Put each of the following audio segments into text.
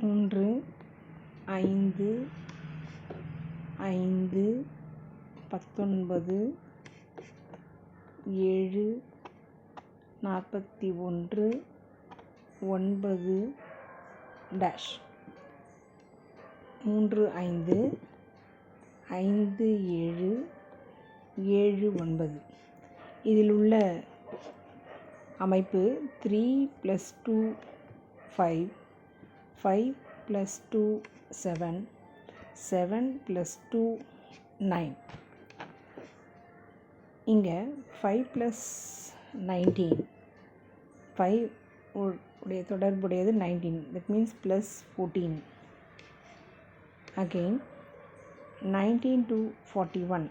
3 5 5 19 7 41 9 dash 3 5 5 7 7 9. இதில் உள்ள அமைப்பு 3 + 2 5 5 + 2 7 7 + 2 9. இங்கே 5 + 19 5 உடைய தொடர்புடையது 19, that means +14. Again 19 to 41,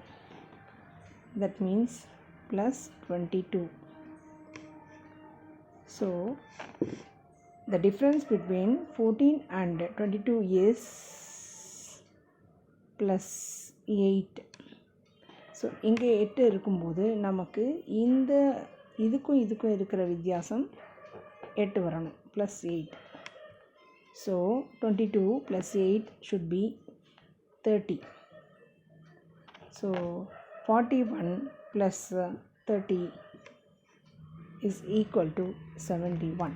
that means +22. So the difference between 14 and 22 is +8. So இங்கே 8 இருக்கும்போது நமக்கு இதுக்கும் இருக்கிற வித்தியாசம் 8 வரணும், +8. So 22 + 8 should be 30. So 41 + 30 is equal to 71.